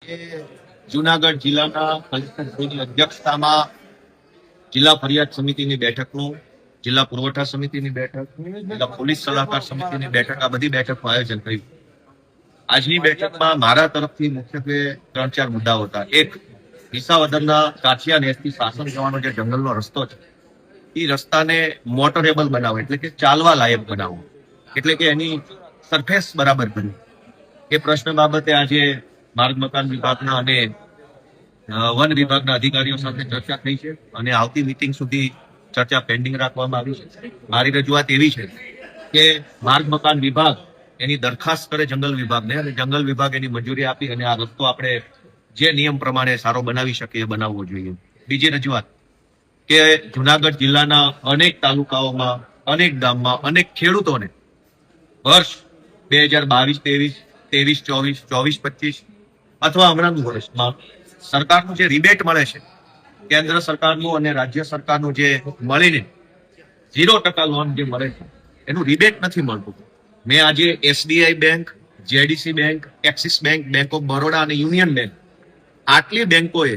કે જુનાગઢ જિલ્લાના કલેક્ટરશ્રીની અધ્યક્ષતામાં જિલ્લા ફરિયાદ સમિતિની બેઠકનું, જિલ્લા પુરવઠા સમિતિની બેઠક, જિલ્લા પોલીસ સલાહકાર સમિતિની બેઠક, આ બધી બેઠકનું આયોજન થયું. આજની બેઠકમાં મારા તરફથી મુખ્યત્વે 3-4 મુદ્દાઓ હતા. એક, વિસાવદરના કાછિયા નેસથી સાસણ જવાનો જે જંગલનો રસ્તો છે, એ રસ્તાને મોટરેબલ બનાવો, એટલે કે ચાલવા લાયક બનાવો, એટલે કે એની સરફેસ બરાબર કરવી. એ પ્રશ્ન બાબતે આજે માર્ગ મકાન વિભાગના અને વન વિભાગના અધિકારીઓ સાથે ચર્ચા થઈ છે અને આવતી મીટિંગ સુધી ચર્ચા પેન્ડિંગ રાખવામાં આવી છે. મારી રજૂઆત એવી છે કે માર્ગ મકાન વિભાગ એની દરખાસ્ત કરે જંગલ વિભાગને, અને જંગલ વિભાગ એની મંજૂરી આપી અને આ રસ્તો આપણે જે નિયમ પ્રમાણે સારો બનાવી શકીએ એ બનાવવો જોઈએ. બીજી રજૂઆત કે જુનાગઢ જિલ્લાના અનેક તાલુકાઓમાં, અનેક ગામમાં, અનેક ખેડૂતોને વર્ષ 2022-23, 23-24, 24-25 અથવા હમણાંનું વર્ષમાં સરકારનું જે રિબેટ મળે છે, કેન્દ્ર સરકારનું અને રાજ્ય સરકારનું જે મળીને 0% લોન જે મળે છે, એનું રિબેટ નથી મળતું. મેં આજે SBI bank, JDC bank, axis bank, bank of Baroda અને યુનિયન બેંક, આટલી બેંકોએ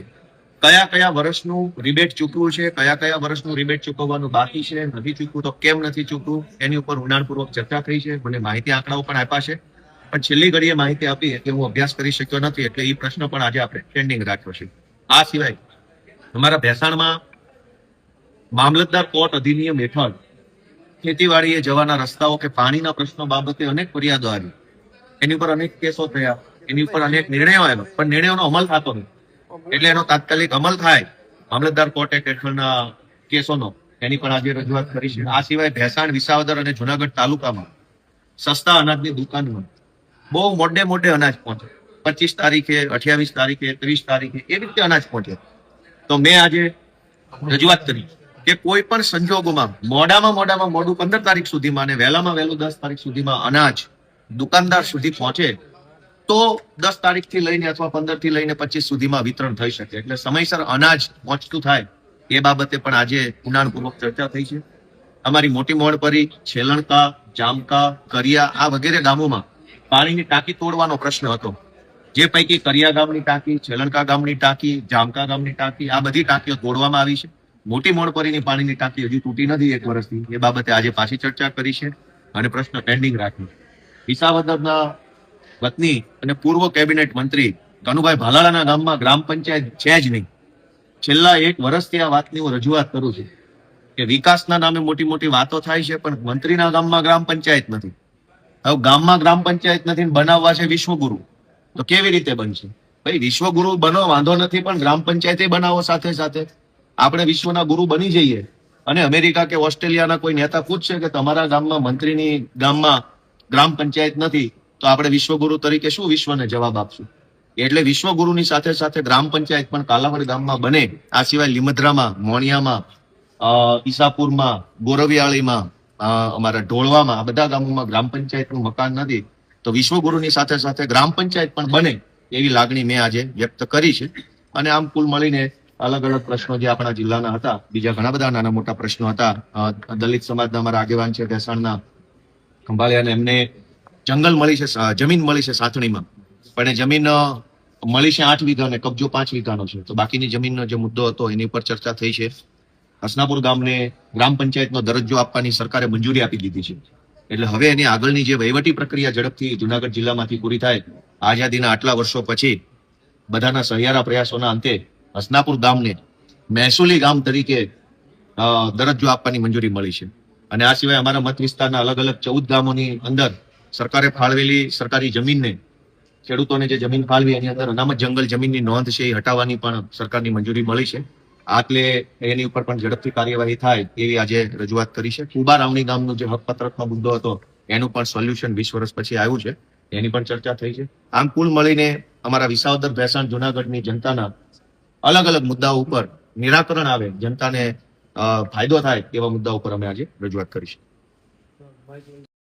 કયા કયા વર્ષનું રિબેટ ચૂકવ્યું છે, કયા કયા વર્ષનું રિબેટ ચૂકવવાનું બાકી છે, નથી ચૂકવું તો કેમ નથી ચૂકવું, એની ઉપર ઊંડાણપૂર્વક ચર્ચા થઈ છે. મને માહિતી આંકડાઓ પણ આપ્યા છે, પણ છેલ્લી ઘડીએ માહિતી આપી એટલે હું અભ્યાસ કરી શક્યો નથી, એટલે એ પ્રશ્ન પણ આજે આપણે પેન્ડિંગ રાખ્યો છે. આ સિવાય અમારા ભેસાણમાં મામલતદાર કોર્ટ અધિનિયમ હેઠળ ખેતીવાડીએ જવાના રસ્તાઓ કે પાણીના પ્રશ્નો બાબતે અનેક ફરિયાદો આવી, એની ઉપર અનેક કેસો થયા, એની ઉપર અનેક નિર્ણયો આવ્યા, પણ નિર્ણયોનો અમલ થતો નથી. એટલે એનો તાત્કાલિક અમલ થાય મામલતદાર કોર્ટ એક્ટ હેઠળના કેસોનો, એની પણ આજે રજૂઆત કરી છે. આ સિવાય ભેસાણ, વિસાવદર અને જુનાગઢ તાલુકામાં સસ્તા અનાજની દુકાનમાં બહુ મોડે અનાજ પહોંચે, 25 તારીખે, 28 તારીખે, 30 તારીખે, એ રીતે અનાજ પહોંચે. તો મેં આજે રજૂઆત કરી કે કોઈ પણ સંજોગોમાં મોડામાં મોડું 15 તારીખ સુધીમાં અને વહેલામાં વહેલું 10 તારીખ સુધીમાં અનાજ દુકાનદાર સુધી પહોંચે તો 10 તારીખથી લઈને અથવા 15 થી લઈને 25 સુધીમાં વિતરણ થઈ શકે, એટલે સમયસર અનાજ પહોંચતું થાય એ બાબતે પણ આજે ઊંડાણપૂર્વક ચર્ચા થઈ છે. અમારી મોટી મોડપરી, છેલણકા, જામકા, કરિયા, આ વગેરે ગામોમાં પાણીની ટાંકી તોડવાનો પ્રશ્ન હતો, જે પૈકી કરિયા ગામની ટાંકી, છેલણકા ગામની ટાંકી, જામકા ગામની ટાંકી, આ બધી ટાંકીઓ તોડવામાં આવી છે. મોટી મોડપરીની પાણીની ટાંકી હજી તૂટી નથી 1 વર્ષથી, એ બાબતે આજે પાછી ચર્ચા કરી છે અને પ્રશ્ન પેન્ડિંગ રાખ્યો. વિસાવદરના વતની અને પૂર્વ કેબિનેટ મંત્રી કનુભાઈ ભાલાળાના ગામમાં ગ્રામ પંચાયત છે જ નહીં. છેલ્લા 1 વર્ષથી આ વાતની હું રજૂઆત કરું છું કે વિકાસના નામે મોટી વાતો થાય છે, પણ મંત્રીના ગામમાં ગ્રામ પંચાયત નથી. હવે ગામમાં ગ્રામ પંચાયત નથી, બનાવવા છે વિશ્વગુરુ, તો કેવી રીતે બનશે? ભાઈ, વિશ્વગુરુ બનો વાંધો નથી, પણ ગ્રામ પંચાયતે બનાવો સાથે સાથે. આપણે વિશ્વના ગુરુ બની જઈએ અને અમેરિકા કે ઓસ્ટ્રેલિયાના કોઈ નેતા પૂછશે કે તમારા ગામમાં, મંત્રીની ગામમાં ગ્રામ પંચાયત નથી, તો આપણે વિશ્વગુરુ તરીકે શું વિશ્વને જવાબ આપશું? એટલે વિશ્વગુરુની સાથે સાથે ગ્રામ પંચાયત પણ કાલાવડ ગામમાં બને. આ સિવાય લીમદ્રામાં, મોણિયામાં, ઈસાપુરમાં, ગોરવિયાળીમાં, અમારા ઢોળવામાં, આ બધા ગામોમાં ગ્રામ પંચાયતનું મકાન નથી, તો વિશ્વગુરુની સાથે સાથે ગ્રામ પંચાયત પણ બને એવી લાગણી મેં આજે વ્યક્ત કરી છે. અને આમ કુલ મળીને અલગ અલગ પ્રશ્નો જે આપણા જિલ્લાના હતા, બીજા ઘણા બધા નાના મોટા પ્રશ્નો હતા. દલિત સમાજના અમારા આગેવાન છે ભેસાણના ખંભાળિયાને, એમને જંગલ મળી છે, જમીન મળી છે સાથણીમાં, પણ એ જમીન મળી છે 8 વીઘા અને કબજો 5 વીઘાનો છે, તો બાકીની જમીનનો જે મુદ્દો હતો એની ઉપર ચર્ચા થઈ છે. હસનાપુર ગામને ગ્રામ પંચાયતનો દરજ્જો આપવાની સરકારે મંજૂરી આપી દીધી છે, એટલે હવે એની આગળની જે વહીવટી પ્રક્રિયા ઝડપથી જુનાગઢ જિલ્લામાંથી પૂરી થાય. આઝાદીના આટલા વર્ષો પછી બધાના સહિયારા પ્રયાસોના અંતે હસનાપુર ગામને મહેસૂલી ગામ તરીકે દરજ્જો આપવાની મંજૂરી મળી છે. અને આ સિવાય અમારા મત વિસ્તારના અલગ અલગ 14 ગામોની અંદર સરકારે ફાળવેલી સરકારી જમીનને, ખેડૂતોને જે જમીન ફાળવી એની અંદર અનામત જંગલ જમીનની નોંધ છે એ હટાવવાની પણ સરકારની મંજૂરી મળી છે. આટલે એની ઉપર પણ ઝડપથી કાર્યવાહી થાય એવી આજે રજૂઆત કરી છે. કુબા રાવણી ગામનો જે હકપત્રકનો મુદ્દો હતો એનું પણ સોલ્યુશન 20 વર્ષ પછી આવ્યું છે, એની પણ ચર્ચા થઈ છે. આમ કુલ મળીને અમારા વિસાવદર, ભેસાણ, જુનાગઢની જનતાના અલગ અલગ મુદ્દાઓ ઉપર નિરાકરણ આવે, જનતાને ફાયદો થાય એવા મુદ્દાઓ ઉપર અમે આજે રજૂઆત કરી છે.